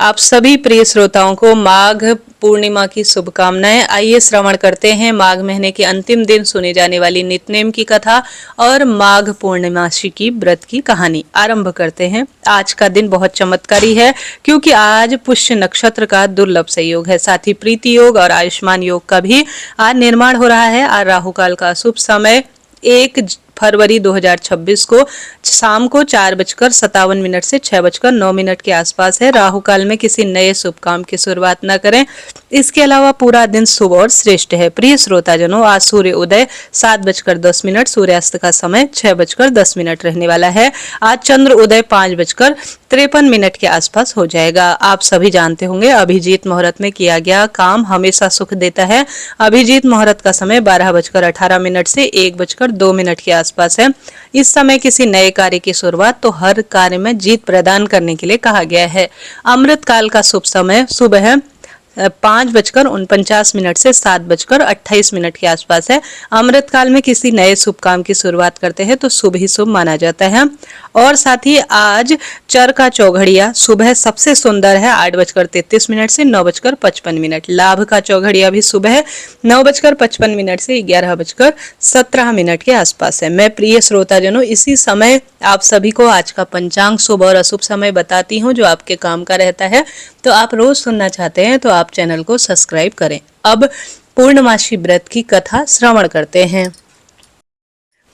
आप सभी प्रिय श्रोताओं को माघ पूर्णिमा की शुभकामनाएं। आइए श्रवण करते हैं माघ महीने के अंतिम दिन सुनी जाने वाली नित्यनेम की कथा और माघ पूर्णिमासी की व्रत की कहानी। आरंभ करते हैं। आज का दिन बहुत चमत्कारी है क्योंकि आज पुष्य नक्षत्र का दुर्लभ संयोग है। साथ ही प्रीति योग और आयुष्मान योग का भी आज निर्माण हो रहा है। आज राहु काल का शुभ समय 1 फरवरी 2026 को शाम को 4:57 से 6:09 के आसपास है। राहु काल में किसी नए शुभ काम की शुरुआत न करें। इसके अलावा पूरा दिन शुभ और श्रेष्ठ है। प्रिय श्रोताजनों, आज सूर्य उदय 7:10, सूर्यास्त का समय 6:10 रहने वाला है। आज चंद्र उदय 5:53 के आसपास हो जाएगा। आप सभी जानते होंगे अभिजीत मुहूर्त में किया गया काम हमेशा सुख देता है। अभिजीत मुहूर्त का समय 12:18 से 1:02 के आसपास है। इस समय किसी नए कार्य की शुरुआत तो हर कार्य में जीत प्रदान करने के लिए कहा गया है। अमृत काल का शुभ समय सुबह 5:49 से 7:28 के आसपास है। अमृत काल में किसी नए शुभ काम की शुरुआत करते हैं तो शुभ ही शुभ माना जाता है। और साथ ही आज चर का चौघड़िया सुबह सबसे सुंदर है 8:33 से 9:55। लाभ का चौघड़िया भी सुबह 9:55 से 11:17 के आसपास है। मैं प्रिय श्रोताजनों इसी समय आप सभी को आज का पंचांग शुभ और अशुभ समय बताती हूँ जो आपके काम का रहता है। तो आप रोज सुनना चाहते हैं तो आप चैनल को सब्सक्राइब करें। अब पूर्णमासी व्रत की कथा श्रवण करते हैं।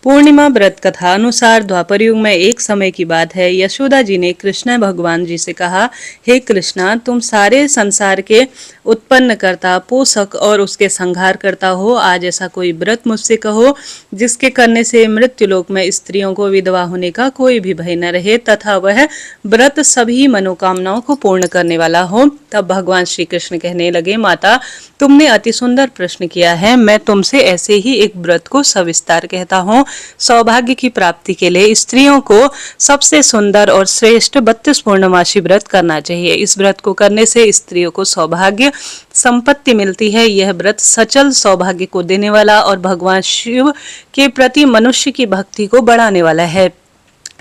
पूर्णिमा व्रत कथा अनुसार द्वापर युग में एक समय की बात है। यशोदा जी ने कृष्ण भगवान जी से कहा, हे कृष्णा, तुम सारे संसार के उत्पन्न करता, पोषक और उसके संहार करता हो। आज ऐसा कोई व्रत मुझसे कहो जिसके करने से मृत्युलोक में स्त्रियों को विधवा होने का कोई भी भय न रहे तथा वह व्रत सभी मनोकामनाओं को पूर्ण करने वाला हो। तब भगवान श्री कृष्ण कहने लगे, माता, तुमने अति सुंदर प्रश्न किया है। मैं तुमसे ऐसे ही एक व्रत को सविस्तार कहता हूँ। सौभाग्य की प्राप्ति के लिए स्त्रियों को सबसे सुंदर और श्रेष्ठ 32 पूर्णमासी व्रत करना चाहिए। इस व्रत को करने से स्त्रियों को सौभाग्य संपत्ति मिलती है। यह व्रत सचल सौभाग्य को देने वाला और भगवान शिव के प्रति मनुष्य की भक्ति को बढ़ाने वाला है।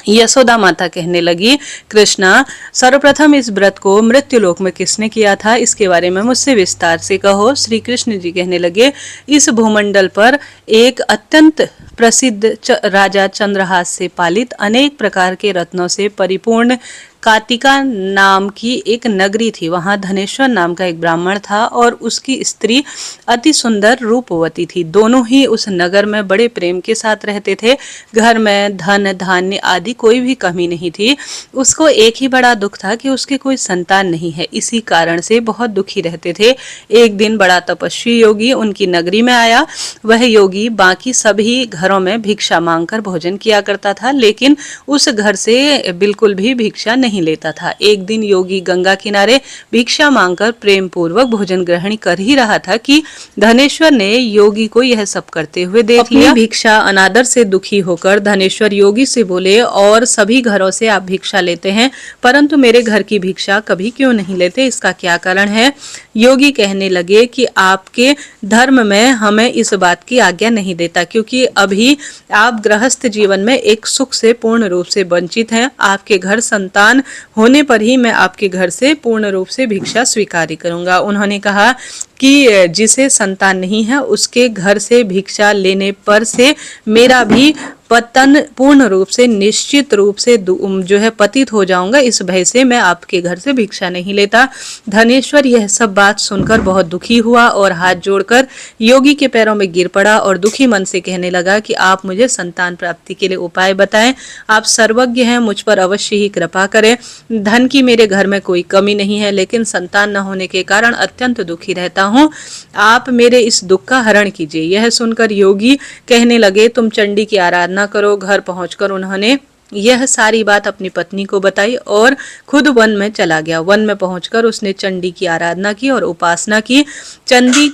यशोदा माता कहने लगी, कृष्णा, सर्वप्रथम इस व्रत को मृत्युलोक में किसने किया था, इसके बारे में मुझसे विस्तार से कहो। श्री कृष्ण जी कहने लगे, इस भूमंडल पर एक अत्यंत प्रसिद्ध राजा चंद्रहास से पालित अनेक प्रकार के रत्नों से परिपूर्ण कातिका नाम की एक नगरी थी। वहां धनेश्वर नाम का एक ब्राह्मण था और उसकी स्त्री अति सुंदर रूपवती थी। दोनों ही उस नगर में बड़े प्रेम के साथ रहते थे। घर में धन धान्य आदि कोई भी कमी नहीं थी। उसको एक ही बड़ा दुख था कि उसके कोई संतान नहीं है। इसी कारण से बहुत दुखी रहते थे। एक दिन बड़ा तपस्वी योगी उनकी नगरी में आया। वह योगी बाकी सभी घरों में भिक्षा मांगकर भोजन किया करता था, लेकिन उस घर से बिल्कुल भी भिक्षा नहीं लेता था। एक दिन योगी गंगा किनारे भिक्षा मांगकर प्रेम पूर्वक भोजन ग्रहण कर ही रहा था कि धनेश्वर ने योगी को यह सब करते हुए देख लिया। भिक्षा अनादर से दुखी होकर धनेश्वर योगी से बोले, और सभी घरों से आप भिक्षा लेते हैं परंतु मेरे घर की भिक्षा कभी क्यों नहीं लेते, इसका क्या कारण है। योगी कहने लगे कि आपके धर्म में हमें इस बात की आज्ञा नहीं देता, क्योंकि अभी आप गृहस्थ जीवन में एक सुख से पूर्ण रूप से वंचित हैं। आपके घर संतान होने पर ही मैं आपके घर से पूर्ण रूप से भिक्षा स्वीकार करूंगा। उन्होंने कहा कि जिसे संतान नहीं है उसके घर से भिक्षा लेने पर से मेरा भी पतन पूर्ण रूप से निश्चित रूप से जो है पतित हो जाऊंगा। इस भय से मैं आपके घर से भिक्षा नहीं लेता। धनेश्वर यह सब बात सुनकर बहुत दुखी हुआ और हाथ जोड़कर योगी के पैरों में गिर पड़ा और दुखी मन से कहने लगा कि आप मुझे संतान प्राप्ति के लिए उपाय बताएं। आप सर्वज्ञ हैं, मुझ पर अवश्य ही कृपा करें। धन की मेरे घर में कोई कमी नहीं है, लेकिन संतान न होने के कारण अत्यंत दुखी रहता हूँ। आप मेरे इस दुख का हरण कीजिए। यह सुनकर योगी कहने लगे, तुम चंडी की आराधना करो। घर पहुंचकर उन्होंने यह सारी बात अपनी पत्नी को बताई और खुद वन में चला गया। वन में पहुंचकर उसने चंडी की आराधना की और उपासना की। चंडी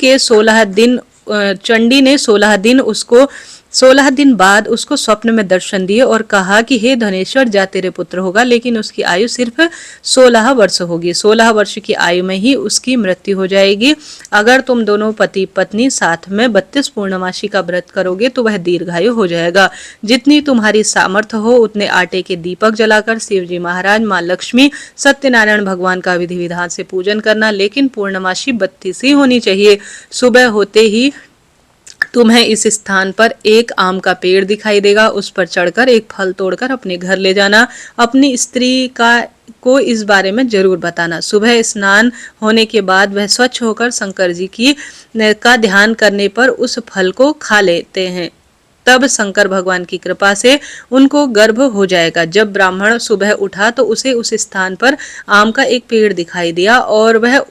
ने 16 दिन उसको 16 दिन बाद उसको स्वप्न में दर्शन दिए और कहा कि हे धनेश्वर, जा तेरे पुत्र होगा, लेकिन उसकी आयु सिर्फ 16 वर्ष होगी। 16 वर्ष की आयु में ही उसकी मृत्यु हो जाएगी। अगर तुम दोनों पति पत्नी साथ में 32 पूर्णमासी का व्रत करोगे तो वह दीर्घायु हो जाएगा। जितनी तुम्हारी सामर्थ्य हो उतने आटे के दीपक जलाकर शिव जी महाराज, माँ लक्ष्मी, सत्यनारायण भगवान का विधि विधान से पूजन करना, लेकिन पूर्णमासी 32 ही होनी चाहिए। सुबह होते ही तुम्हें इस स्थान पर एक आम का पेड़ दिखाई देगा, उस पर चढ़कर एक फल तोड़कर अपने घर ले जाना। अपनी स्त्री को इस बारे में जरूर बताना। सुबह स्नान होने के बाद वह स्वच्छ होकर शंकर जी का ध्यान करने पर उस फल को खा लेते हैं। तब शंकर भगवान की कृपा से उनको गर्भ हो जाएगा। जब ब्राह्मण सुबह उठा तो उसे उस स्थान पर आम का एक पेड़ दिखाई दिया और वह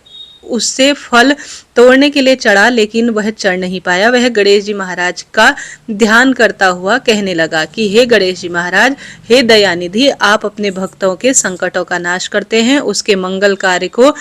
उससे फल तोड़ने के लिए चढ़ा, लेकिन वह चढ़ नहीं पाया। वह गणेश जी महाराज का ध्यान करता हुआ कहने लगा कि हे गणेश जी महाराज, हे दयानिधि, आप अपने भक्तों के संकटों का नाश करते हैं, उसके मंगल कार्य को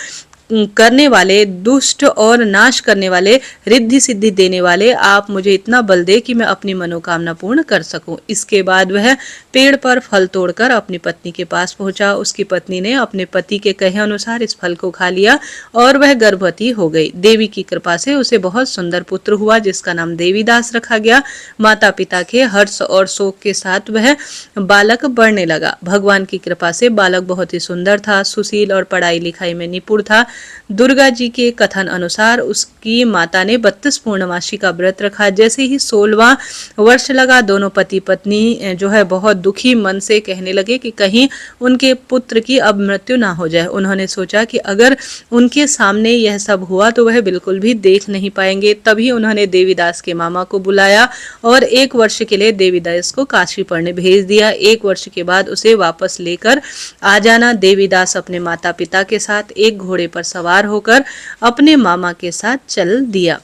करने वाले, दुष्ट और नाश करने वाले, रिद्धि सिद्धि देने वाले, आप मुझे इतना बल दे कि मैं अपनी मनोकामना पूर्ण कर सकूं। इसके बाद वह पेड़ पर फल तोड़कर अपनी पत्नी के पास पहुंचा। उसकी पत्नी ने अपने पति के कहे अनुसार इस फल को खा लिया और वह गर्भवती हो गई। देवी की कृपा से उसे बहुत सुंदर पुत्र हुआ जिसका नाम देवीदास रखा गया। माता पिता के हर्ष और शोक के साथ वह बालक बढ़ने लगा। भगवान की कृपा से बालक बहुत ही सुंदर था, सुशील और पढ़ाई लिखाई में निपुण था। दुर्गा जी के कथन अनुसार उसकी माता ने 32 पूर्णमासी का व्रत रखा। जैसे ही 16वां वर्ष लगा, दोनों पति पत्नी जो है बहुत दुखी मन से कहने लगे कि कहीं उनके पुत्र की अब मृत्यु ना हो जाए। उन्होंने सोचा कि अगर उनके सामने यह सब हुआ तो वह बिल्कुल भी देख नहीं पाएंगे। तभी उन्होंने देवीदास के मामा को बुलाया और 1 वर्ष के लिए देवीदास को काशी पढ़ने भेज दिया। 1 वर्ष के बाद उसे वापस लेकर आ जाना। देवीदास अपने माता पिता के साथ एक घोड़े पर सवार होकर अपने मामा के साथ चल दिया।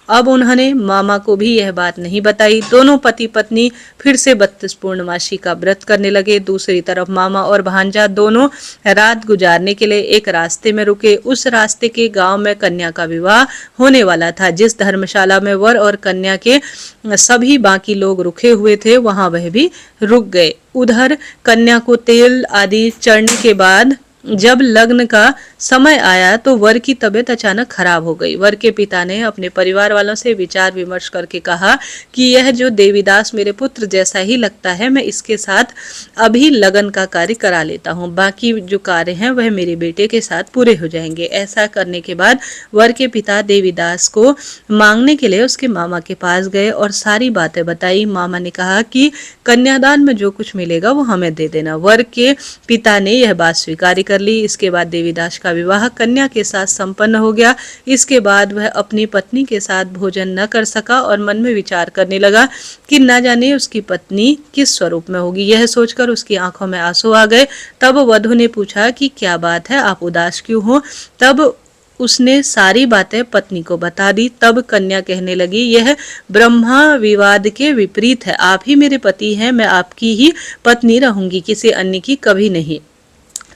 अब उन्होंने मामा को भी यह बात नहीं बताई। दोनों पति पत्नी फिर से 32 पूर्णमासी का व्रत करने लगे। दूसरी तरफ मामा और भांजा दोनों रात गुजारने के लिए एक रास्ते में रुके। उस रास्ते के गांव में कन्या का विवाह होने वाला था। जिस धर्मशाला में वर और कन्या के सभी बाकी लोग रुके हुए थे वहां वह भी रुक गए। उधर कन्या को तेल आदि चढ़ने के बाद जब लग्न का समय आया तो वर की तबीयत अचानक खराब हो गई। वर के पिता ने अपने परिवार वालों से विचार विमर्श करके कहा कि यह जो देवीदास मेरे पुत्र जैसा ही लगता है, मैं इसके साथ अभी लगन का कार्य करा लेता हूँ, बाकी जो कार्य हैं वह मेरे बेटे के साथ पूरे हो जाएंगे। ऐसा करने के बाद वर के पिता देवीदास को मांगने के लिए उसके मामा के पास गए और सारी बातें बताई। मामा ने कहा कि कन्यादान में जो कुछ मिलेगा वो हमें दे देना। वर के पिता ने यह बात स्वीकार कर ली। इसके बाद देवीदास का विवाह कन्या के साथ संपन्न हो गया। इसके बाद वह अपनी पत्नी के साथ भोजन न कर सका और मन में विचार करने लगा कि न जाने उसकी पत्नी किस स्वरूप में होगी। यह सोचकर उसकी आंखों में आंसू आ गए। तब वधू ने पूछा कि क्या बात है, आप उदास क्यों हो? तब उसने सारी बातें पत्नी को बता दी। तब कन्या कहने लगी, यह ब्रह्मा विवाद के विपरीत है। आप ही मेरे पति हैं, मैं आपकी ही पत्नी रहूंगी, किसी अन्य की कभी नहीं।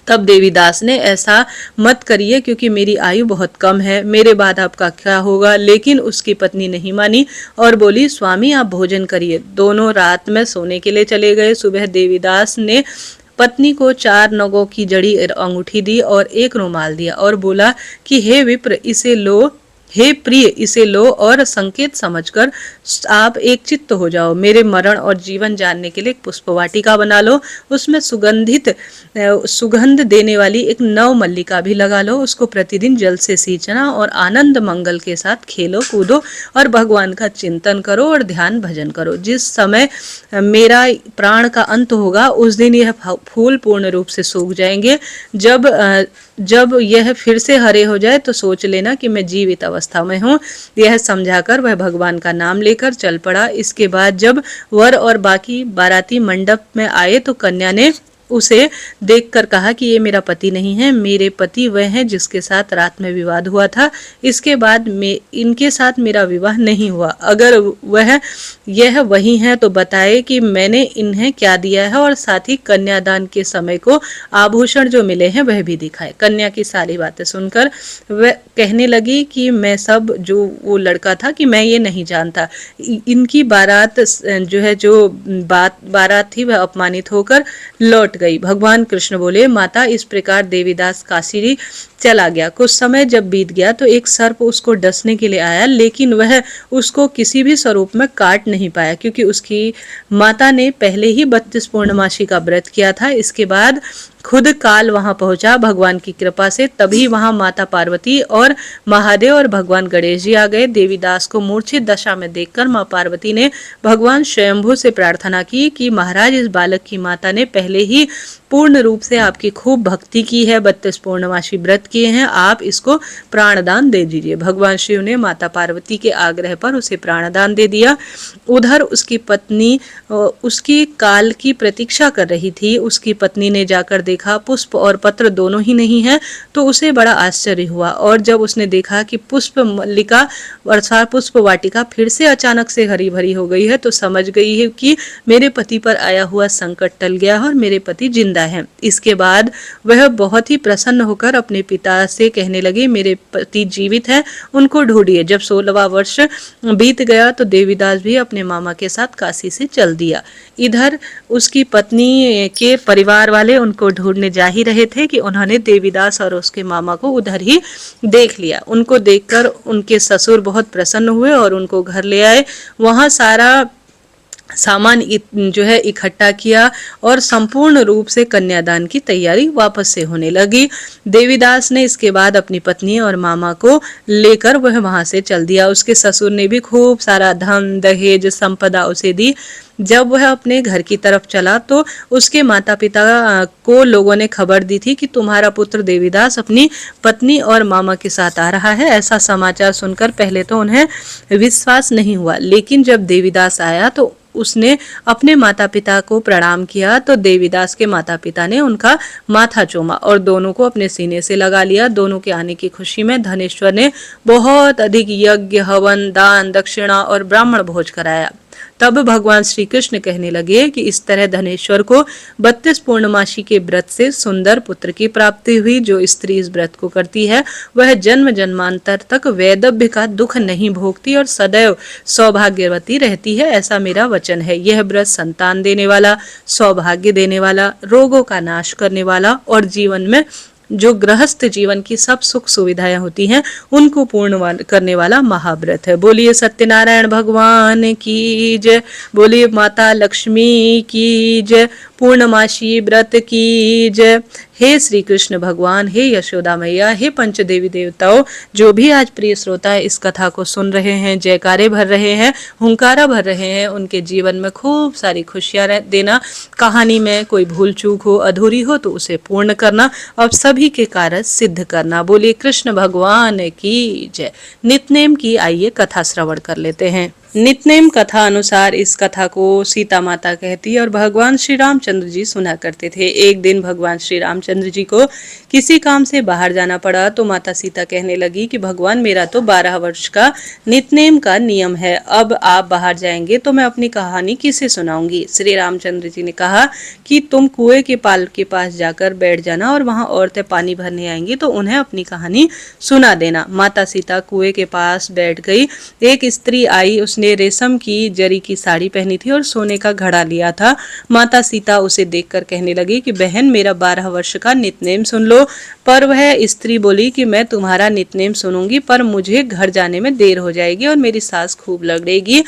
तब देवीदास ने, ऐसा मत करिए क्योंकि मेरी आयु बहुत कम है, मेरे बाद आपका क्या होगा? लेकिन उसकी पत्नी नहीं मानी और बोली, स्वामी आप भोजन करिए। दोनों रात में सोने के लिए चले गए। सुबह देवीदास ने पत्नी को 4 नगों की जड़ी अंगूठी दी और एक रुमाल दिया और बोला कि हे विप्र, इसे लो, हे प्रिय, इसे लो और संकेत समझकर आप एक चित्त हो जाओ। मेरे मरण और जीवन जानने के लिए एक पुष्प वाटिका बना लो, उसमें सुगंध देने वाली एक नव मल्लिका भी लगा लो। उसको प्रतिदिन जल से सींचना और आनंद मंगल के साथ खेलो कूदो और भगवान का चिंतन करो और ध्यान भजन करो। जिस समय मेरा प्राण का अंत होगा उस दिन यह फूल पूर्ण रूप से सूख जाएंगे। जब यह फिर से हरे हो जाए तो सोच लेना कि मैं जीवित अवस्था में हूँ। यह समझाकर वह भगवान का नाम लेकर चल पड़ा। इसके बाद जब वर और बाकी बाराती मंडप में आए तो कन्या ने उसे देखकर कहा कि ये मेरा पति नहीं है, मेरे पति वह हैं जिसके साथ रात में विवाद हुआ था। इसके बाद में इनके साथ मेरा विवाह नहीं हुआ। अगर वह यह वही है तो बताए कि मैंने इन्हें क्या दिया है और साथ ही कन्यादान के समय को आभूषण जो मिले हैं वह भी दिखाए। कन्या की सारी बातें सुनकर वह कहने लगी कि मैं सब जो वो लड़का था कि मैं ये नहीं जानता। इनकी बारात जो है जो बारात थी वह अपमानित होकर लौट गई। भगवान कृष्ण बोले, माता इस प्रकार देवीदास काशी चला गया। कुछ समय जब बीत गया तो एक सर्प उसको डसने के लिए आया, लेकिन वह उसको किसी भी स्वरूप में काट नहीं पाया क्योंकि उसकी माता ने पहले ही 32 पूर्णमासी का व्रत किया था। इसके बाद खुद काल वहां पहुंचा भगवान की कृपा से, तभी वहां माता पार्वती और महादेव और भगवान गणेश जी आ गए। देवीदास को मूर्छित दशा में देखकर मां पार्वती ने भगवान स्वयंभू से प्रार्थना की कि महाराज, इस बालक की माता ने पहले ही पूर्ण रूप से आपकी खूब भक्ति की है, 32 पूर्णमासी व्रत किए हैं, आप इसको प्राणदान दे दीजिए। भगवान शिव ने माता पार्वती के आग्रह पर उसे प्राणदान दे दिया। उधर उसकी पत्नी उसकी काल की प्रतीक्षा कर रही थी। उसकी पत्नी ने जाकर देखा पुष्प और पत्र दोनों ही नहीं है, तो उसे बड़ा आश्चर्य हुआ। और जब उसने देखा कि पुष्प मल्लिका अर्थात पुष्प वाटिका फिर से अचानक से हरी भरी हो गई है, तो समझ गई है कि मेरे पति पर आया हुआ संकट टल गया है और मेरे पति जिंदा है। इसके बाद वह बहुत ही प्रसन्न होकर अपने पिता से कहने लगी, मेरे पति जीवित है, उनको ढूंढिए। जब 16वां वर्ष बीत गया तो देवीदास भी अपने मामा के साथ काशी से चल दिया। इधर उसकी पत्नी के परिवार वाले उनको ढूंढने जा ही रहे थे कि उन्होंने देवीदास और उसके मामा को उधर ही देख लिया। उनको देखकर उनके ससुर बहुत प्रसन्न हुए और उनको घर ले आए। वहां सारा सामान जो है इकट्ठा किया और संपूर्ण रूप से कन्यादान की तैयारी वापस से होने लगी। देवीदास ने इसके बाद अपनी पत्नी और मामा को लेकर वह वहां से चल दिया। उसके ससुर ने भी खूब सारा धन दहेज संपदा उसे दी। जब वह अपने घर की तरफ चला तो उसके माता पिता को लोगों ने खबर दी थी कि तुम्हारा पुत्र देवीदास अपनी पत्नी और मामा के साथ आ रहा है। ऐसा समाचार सुनकर पहले तो उन्हें विश्वास नहीं हुआ, लेकिन जब देवीदास आया तो उसने अपने माता पिता को प्रणाम किया तो देवीदास के माता पिता ने उनका माथा चूमा और दोनों को अपने सीने से लगा लिया। दोनों के आने की खुशी में धनेश्वर ने बहुत अधिक यज्ञ, हवन, दान, दक्षिणा और ब्राह्मण भोज कराया। तब भगवान श्री कृष्ण कहने लगे कि इस तरह धनेश्वर को 32 पूर्णमासी के व्रत से सुंदर पुत्र की प्राप्ति हुई। जो स्त्री इस व्रत को करती है वह जन्म जन्मांतर तक वैधव्य का दुख नहीं भोगती और सदैव सौभाग्यवती रहती है, ऐसा मेरा वचन है। यह व्रत संतान देने वाला, सौभाग्य देने वाला, रोगों का नाश करने वाला और जीवन में जो गृहस्थ जीवन की सब सुख सुविधाएं होती हैं उनको पूर्ण करने वाला महाव्रत है। बोलिए सत्यनारायण भगवान की जय, बोलिए माता लक्ष्मी की जय, पूर्णमासी व्रत की जय। हे श्री कृष्ण भगवान, हे यशोदा मैया, हे पंचदेवी देवताओं, जो भी आज प्रिय श्रोता इस कथा को सुन रहे हैं, जयकारे भर रहे हैं, हुंकारा भर रहे हैं, उनके जीवन में खूब सारी खुशियां देना। कहानी में कोई भूल चूक हो, अधूरी हो तो उसे पूर्ण करना और सभी के कार्य सिद्ध करना। बोलिए कृष्ण भगवान की जय। नित्यनेम की आइए कथा श्रवण कर लेते हैं। नित्यनेम कथा अनुसार इस कथा को सीता माता कहती और भगवान श्री रामचंद्र जी सुना करते थे। एक दिन भगवान श्री रामचंद्र जी को किसी काम से बाहर जाना पड़ा तो माता सीता कहने लगी कि भगवान, मेरा तो 12 वर्ष का नित्यनेम का नियम है, अब आप बाहर जाएंगे तो मैं अपनी कहानी किसे सुनाऊंगी। श्री रामचंद्र जी ने कहा कि तुम कुएं के पाल के पास जाकर बैठ जाना और वहां औरतें पानी भरने आएंगी तो उन्हें अपनी कहानी सुना देना। माता सीता कुएं के पास बैठ गई। एक स्त्री आई, उसने रेशम की जरी की साड़ी पहनी थी और सोने का घड़ा लिया था। माता सीता उसे देखकर कहने लगी कि बहन, मेरा 12 वर्ष का नित्यनेम सुन लो। पर वह स्त्री बोली कि मैं तुम्हारा नित्यनेम सुनूंगी, पर मुझे घर जाने में देर हो जाएगी और मेरी सास खूब लड़ेगी।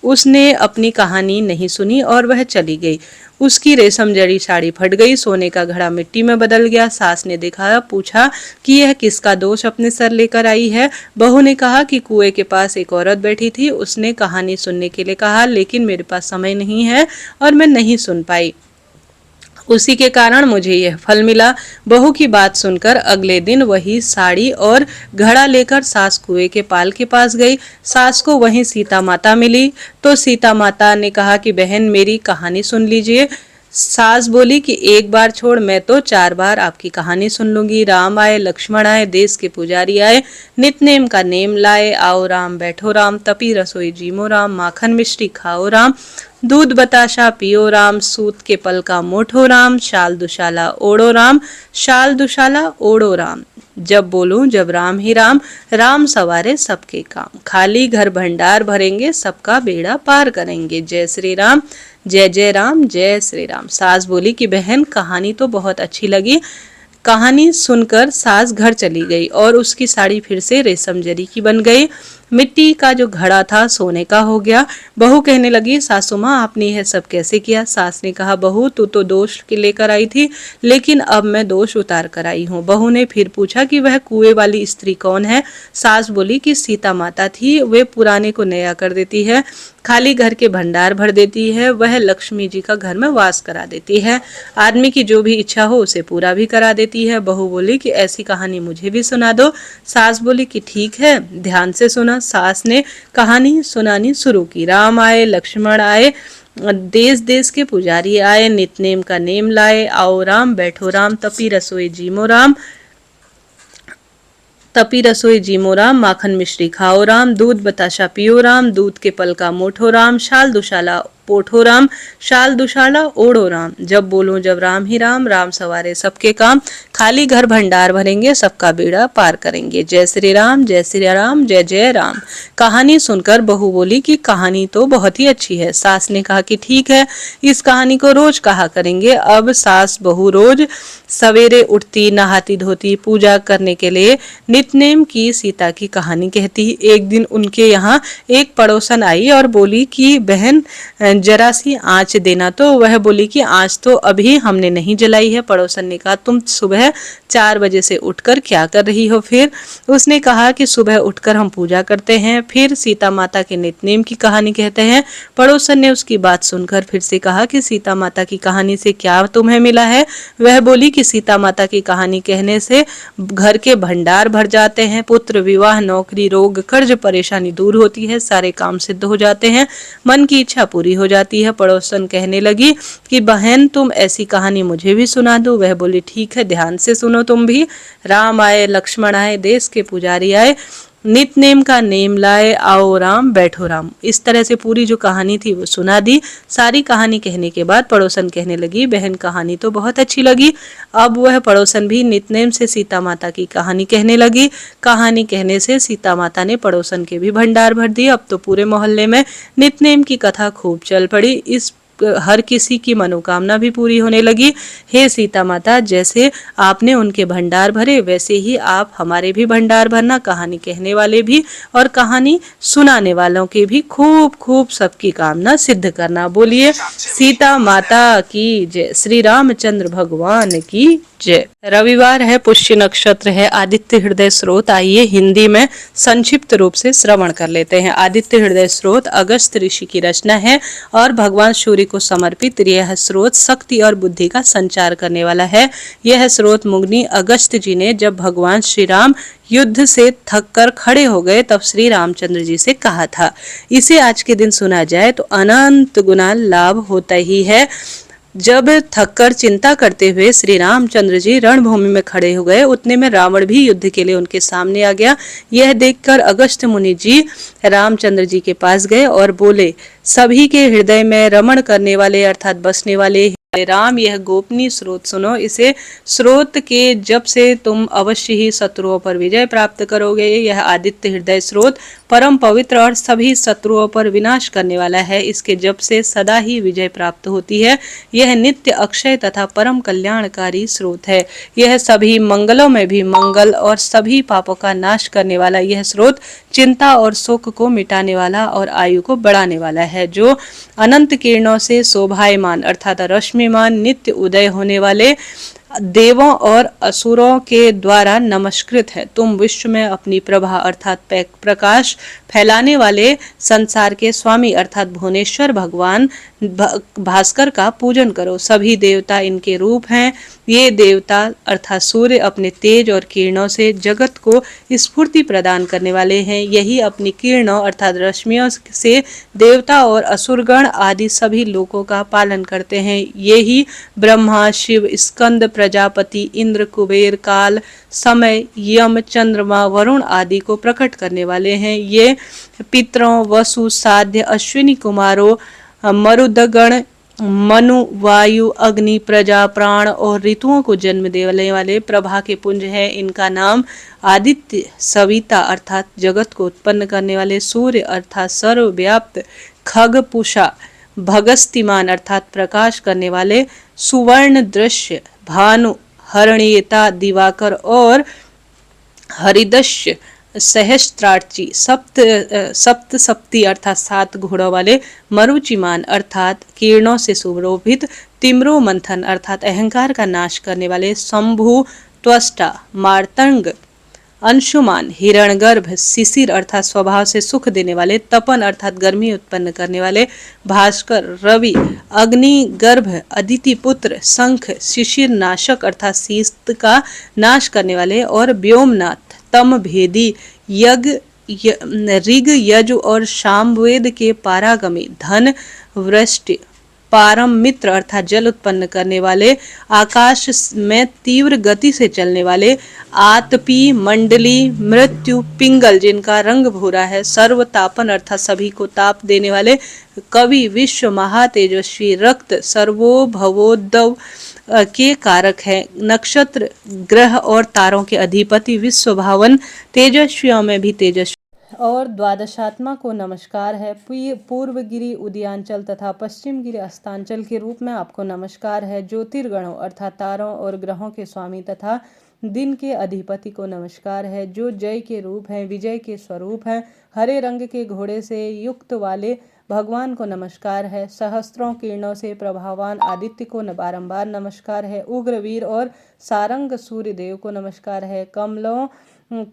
उसने अपनी कहानी नहीं सुनी और वह चली गई। उसकी रेशम जड़ी साड़ी फट गई, सोने का घड़ा मिट्टी में बदल गया। सास ने देखा, पूछा कि यह किसका दोष अपने सर लेकर आई है। बहू ने कहा कि कुएं के पास एक औरत बैठी थी, उसने कहानी सुनने के लिए कहा, लेकिन मेरे पास समय नहीं है और मैं नहीं सुन पाई, उसी के कारण मुझे यह फल मिला। बहू की बात सुनकर अगले दिन वही साड़ी और घड़ा लेकर सास कुएं के पाल के पास गई। सास को वहीं सीता माता मिली तो सीता माता ने कहा कि बहन, मेरी कहानी सुन लीजिए। सास बोली कि एक बार छोड़ मैं तो 4 बार आपकी कहानी सुन लूंगी। राम आए, लक्ष्मण आए, देश के पुजारी आए, नितनेम का नेम लाए, आओ राम बैठो राम, तपी रसोई जीमो राम, माखन मिश्री खाओ राम, दूध बताशा पियो राम, सूत के पल का मोठो राम, शाल दुशाला ओढ़ो राम, शाल दुशाला ओढ़ो राम, जब बोलूं जब राम ही राम, राम सवारे सबके काम, खाली घर भंडार भरेंगे, सबका बेड़ा पार करेंगे, जय श्री राम, जय जय राम, जय श्री राम। सास बोली कि बहन कहानी तो बहुत अच्छी लगी। कहानी सुनकर सास घर चली गई और उसकी साड़ी फिर से रेशम जरी की बन गई। मिट्टी का जो घड़ा था सोने का हो गया। बहू कहने लगी, सासू माँ आपने यह सब कैसे किया? सास ने कहा, बहू तू तो दोष के लेकर आई थी, लेकिन अब मैं दोष उतार कर आई हूँ। बहू ने फिर पूछा कि वह कुएं वाली स्त्री कौन है? सास बोली कि सीता माता थी, वे पुराने को नया कर देती है, खाली घर के भंडार भर देती है, वह लक्ष्मी जी का घर में वास करा देती है, आदमी की जो भी इच्छा हो उसे पूरा भी करा देती है। बहू बोली कि ऐसी कहानी मुझे भी सुना दो। सास बोली कि ठीक है, ध्यान से सुना। सास ने कहानी सुनानी शुरू की। राम आए, लक्ष्मण आए, देश देश के पुजारी आए, नितनेम का नेम लाए, आओ राम बैठो राम, तपी रसोई जीमो राम, तपी रसोई जीमो राम, माखन मिश्री खाओ राम, दूध बताशा पियो राम, दूध के पल का मोठो राम, शाल दुशाला पोठो राम, शाल दुशाला ओढ़ो राम, जब बोलो जब राम ही राम, राम सवारे सबके काम, खाली घर भंडार भरेंगे, सबका बेड़ा पार करेंगे, जय श्री राम, जय श्री राम, जय जय राम। कहानी सुनकर बहू बोली कि कहानी तो बहुत ही अच्छी है। सास ने कहा कि ठीक है, इस कहानी को रोज कहा करेंगे। अब सास बहू रोज सवेरे उठती, नहाती धोती, पूजा करने के लिए नितनेम की सीता की कहानी कहती। एक दिन उनके यहाँ एक पड़ोसन आई और बोली कि बहन जरा सी आंच देना। तो वह बोली कि आंच तो अभी हमने नहीं जलाई है। पड़ोसन ने कहा, तुम सुबह 4 बजे से उठकर क्या कर रही हो? फिर उसने कहा कि सुबह उठकर हम पूजा करते हैं, फिर सीता माता के नितनेम की कहानी कहते हैं। पड़ोसन ने उसकी बात सुनकर फिर से कहा कि सीता माता की कहानी से क्या तुम्हें मिला है? वह बोली कि सीता माता की कहानी कहने से घर के भंडार भर जाते हैं, पुत्र, विवाह, नौकरी, रोग, कर्ज, परेशानी दूर होती है, सारे काम सिद्ध हो जाते हैं, मन की इच्छा पूरी हो जाती है। पड़ोसन कहने लगी कि बहन तुम ऐसी कहानी मुझे भी सुना दो। वह बोली ठीक है, ध्यान से सुनो तुम भी। राम आए, लक्ष्मण आए, देश के पुजारी आए, नितनेम का नेम लाए, आओ राम बैठो राम। इस तरह से पूरी जो कहानी थी वो सुना दी। सारी कहानी कहने के बाद पड़ोसन कहने लगी, बहन कहानी तो बहुत अच्छी लगी। अब वह पड़ोसन भी नितनेम से सीता माता की कहानी कहने लगी। कहानी कहने से सीता माता ने पड़ोसन के भी भंडार भर दिए। अब तो पूरे मोहल्ले में नितनेम की कथा खूब चल पड़ी। इस हर किसी की मनोकामना भी पूरी होने लगी। हे सीता माता, जैसे आपने उनके भंडार भरे वैसे ही आप हमारे भी भंडार भरना, कहानी कहने वाले भी और कहानी सुनाने वालों के भी खूब खूब सबकी कामना सिद्ध करना। बोलिए सीता माता की जय, श्री रामचंद्र भगवान की जय। रविवार है, पुष्य नक्षत्र है, आदित्य हृदय स्रोत। आइए हिंदी में संक्षिप्त रूप से श्रवण कर लेते हैं। आदित्य हृदय स्रोत अगस्त ऋषि की रचना है और भगवान सूर्य को समर्पित यह स्रोत शक्ति और बुद्धि का संचार करने वाला है। यह स्रोत मुनि अगस्त जी ने जब भगवान श्री राम युद्ध से थक कर खड़े हो गए तब श्री रामचंद्र जी से कहा था। इसे आज के दिन सुना जाए तो अनंत गुना लाभ होता ही है। जब थककर चिंता करते हुए श्री रामचंद्र जी रणभूमि में खड़े हो गए, उतने में रावण भी युद्ध के लिए उनके सामने आ गया। यह देखकर अगस्त मुनि जी रामचंद्र जी के पास गए और बोले, सभी के हृदय में रमण करने वाले अर्थात बसने वाले राम, यह गोपनीय स्रोत सुनो। इसे स्रोत के जप से तुम अवश्य ही शत्रुओं पर विजय प्राप्त करोगे। यह आदित्य हृदय स्रोत परम पवित्र और सभी शत्रुओं पर विनाश करने वाला है। इसके जप से सदा ही विजय प्राप्त होती है। यह नित्य अक्षय तथा परम कल्याणकारी स्रोत है। यह सभी मंगलों में भी मंगल और सभी पापों का नाश करने वाला यह स्रोत चिंता और शोक को मिटाने वाला और आयु को बढ़ाने वाला है। जो अनंत किरणों से शोभायमान अर्थात रश्मिमान नित्य उदय होने वाले देवों और असुरों के द्वारा नमस्कृत है। तुम विश्व में अपनी प्रभा अर्थात प्रकाश फैलाने वाले संसार के स्वामी अर्थात भुवनेश्वर भगवान भास्कर का पूजन करो। सभी देवता इनके रूप हैं। ये देवता अर्थात सूर्य अपने तेज और किरणों से जगत को स्फूर्ति प्रदान करने वाले हैं। यही अपनी किरणों अर्थात रश्मियों से देवता और असुरगण आदि सभी लोगों का पालन करते हैं। यही ब्रह्मा, शिव, स्कंद, प्रजापति, इंद्र, कुबेर, काल, समय, यम, चंद्रमा, वरुण आदि को प्रकट करने वाले हैं। ये पितरों, वसु, साध्य, अश्विनी कुमारों, मरुदगण, मनु, वायु, अग्नि, प्रजा, प्राण और ऋतुओं को जन्म देने वाले प्रभा के पुंज है। इनका नाम आदित्य, सविता अर्थात जगत को उत्पन्न करने वाले, सूर्य अर्थात सर्वव्याप्त, खग, पूषा, भगस्तिमान अर्थात प्रकाश करने वाले, सुवर्ण दृश्य, भानु, हरणीयता, दिवाकर और हरिदस्य, सहस्त्रार्ची, सप्त सप्ती अर्थात 7 घोड़ों वाले, मरुचिमान अर्थात किरणों से सुशोभित, तिम्रो मंथन अर्थात अहंकार का नाश करने वाले, शंभु, त्वष्टा, मार्तंग, अंशुमान, हिरणगर्भ, शिशिर अर्थात स्वभाव से सुख देने वाले, तपन अर्थात गर्मी उत्पन्न करने वाले, भास्कर, रवि, अग्निगर्भ, अदिति पुत्र, शंख, शिशिर नाशक अर्थात शीत का नाश करने वाले और व्योमनाथ, तम भेदी, यज्ञ, ऋग, यजु और सामवेद के पारागमी, धन, वृष्टि, पारम मित्र अर्थात जल उत्पन्न करने वाले, आकाश में तीव्र गति से चलने वाले, आतपी, मंडली, मृत्यु, पिंगल जिनका रंग भूरा है, सर्वतापन अर्थात सभी को ताप देने वाले, कवि, विश्व, महातेजस्वी, रक्त, सर्वोभवोद्भव के कारक है, नक्षत्र, ग्रह और तारों के अधिपति, विश्व भावन, तेजस्वियों में भी तेजस्वी और द्वादशात्मा को नमस्कार है। पूर्व गिरि उदयांचल तथा पश्चिम गिरि अस्तांचल के रूप में आपको नमस्कार है। ज्योतिर्गणों अर्थात तारों और ग्रहों के स्वामी तथा दिन के अधिपति को नमस्कार है। जो जय के रूप हैं, विजय के स्वरूप हैं, हरे रंग के घोड़े से युक्त वाले भगवान को नमस्कार है। सहस्त्रों किरणों से प्रभावान आदित्य को बारंबार नमस्कार है। उग्रवीर और सारंग सूर्य देव को नमस्कार है। कमलों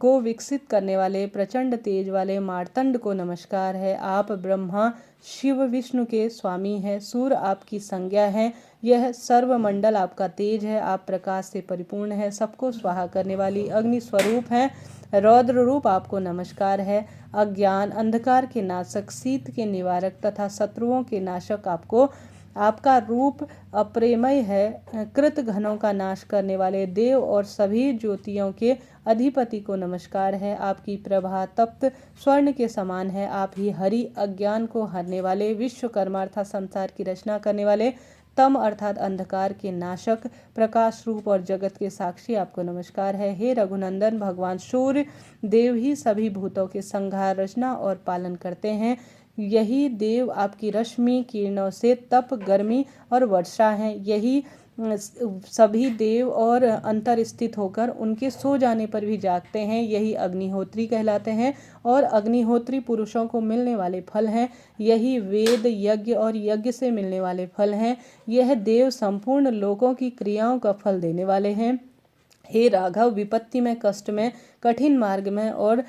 को विकसित करने वाले प्रचंड तेज वाले मार्तंड को नमस्कार है। आप ब्रह्मा, शिव, विष्णु के स्वामी हैं। सूर्य आपकी संज्ञा है। यह सर्वमंडल आपका तेज है। आप प्रकाश से परिपूर्ण है, सबको स्वाहा करने वाली अग्नि स्वरूप है। रौद्र रूप आपको नमस्कार है। अज्ञान, अंधकार के नाशक, शीत के निवारक तथा शत्रुओं के नाशक आपका रूप अप्रेमय है। कृत घनों का नाश करने वाले देव और सभी ज्योतियों के अधिपति को नमस्कार है। आपकी प्रभा तप्त स्वर्ण के समान है। आप ही हरि, अज्ञान को हरने वाले, विश्वकर्मा अर्थात संसार की रचना करने वाले, तम अर्थात अंधकार के नाशक, प्रकाश रूप और जगत के साक्षी आपको नमस्कार है। हे रघुनंदन, भगवान सूर्य देव ही सभी भूतों के संहार, रचना और पालन करते हैं। यही देव आपकी रश्मि किरणों से तप, गर्मी और वर्षा हैं। यही सभी देव और अंतर स्थित होकर उनके सो जाने पर भी जागते हैं। यही अग्निहोत्री कहलाते हैं और अग्निहोत्री पुरुषों को मिलने वाले फल हैं। यही वेद, यज्ञ और यज्ञ से मिलने वाले फल हैं। यह देव संपूर्ण लोगों की क्रियाओं का फल देने वाले हैं। हे राघव, विपत्ति में, कष्ट में, कठिन मार्ग में और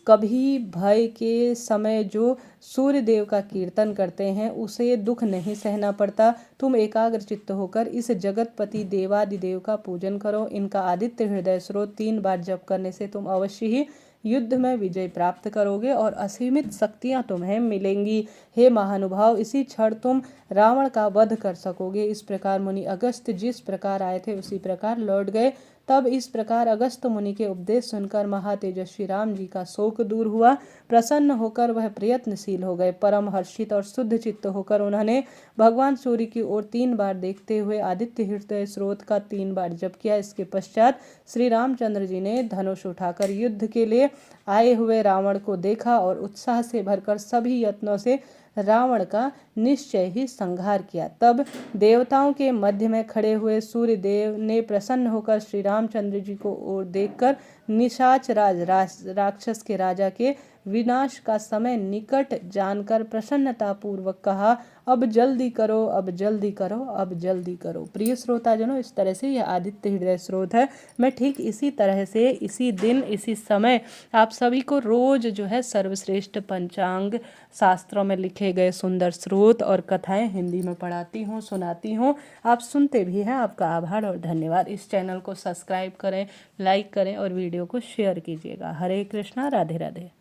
कभी भय के समय जो सूर्य देव का कीर्तन करते हैं उसे दुख नहीं सहना पड़ता। तुम एकाग्र चित्त होकर इस जगतपति देवादिदेव का पूजन करो। इनका आदित्य हृदय स्रोत 3 बार जप करने से तुम अवश्य ही युद्ध में विजय प्राप्त करोगे और असीमित शक्तियां तुम्हें मिलेंगी। हे महानुभाव, इसी क्षण तुम रावण का वध कर सकोगे। इस प्रकार मुनि अगस्त्य जिस प्रकार आए थे उसी प्रकार लौट गए। तब इस प्रकार अगस्त मुनि के उपदेश सुनकर महातेजस्वी राम जी का शोक दूर हुआ। प्रसन्न होकर वह प्रयत्नशील हो गए। परम हर्षित और शुद्ध चित्त होकर उन्होंने भगवान सूर्य की ओर 3 बार देखते हुए आदित्य हृदय स्रोत का 3 बार जप किया। इसके पश्चात श्री रामचंद्र जी ने धनुष उठाकर युद्ध के लिए आए हुए रावण को देखा और उत्साह से भरकर सभी यत्नों से रावण का निश्चय ही संहार किया। तब देवताओं के मध्य में खड़े हुए सूर्य देव ने प्रसन्न होकर श्री रामचंद्र जी को ओर देखकर निशाच राक्षस के राजा के विनाश का समय निकट जानकर प्रसन्नता पूर्वक कहा, अब जल्दी करो, अब जल्दी करो, अब जल्दी करो। प्रिय श्रोताजनों, इस तरह से यह आदित्य हृदय स्रोत है। मैं ठीक इसी तरह से इसी दिन इसी समय आप सभी को रोज जो है सर्वश्रेष्ठ पंचांग, शास्त्रों में लिखे गए सुंदर स्रोत और कथाएं हिंदी में पढ़ाती हूँ, सुनाती हूँ। आप सुनते भी हैं। आपका आभार और धन्यवाद। इस चैनल को सब्सक्राइब करें, लाइक करें और वीडियो को शेयर कीजिएगा। हरे कृष्णा, राधे राधे।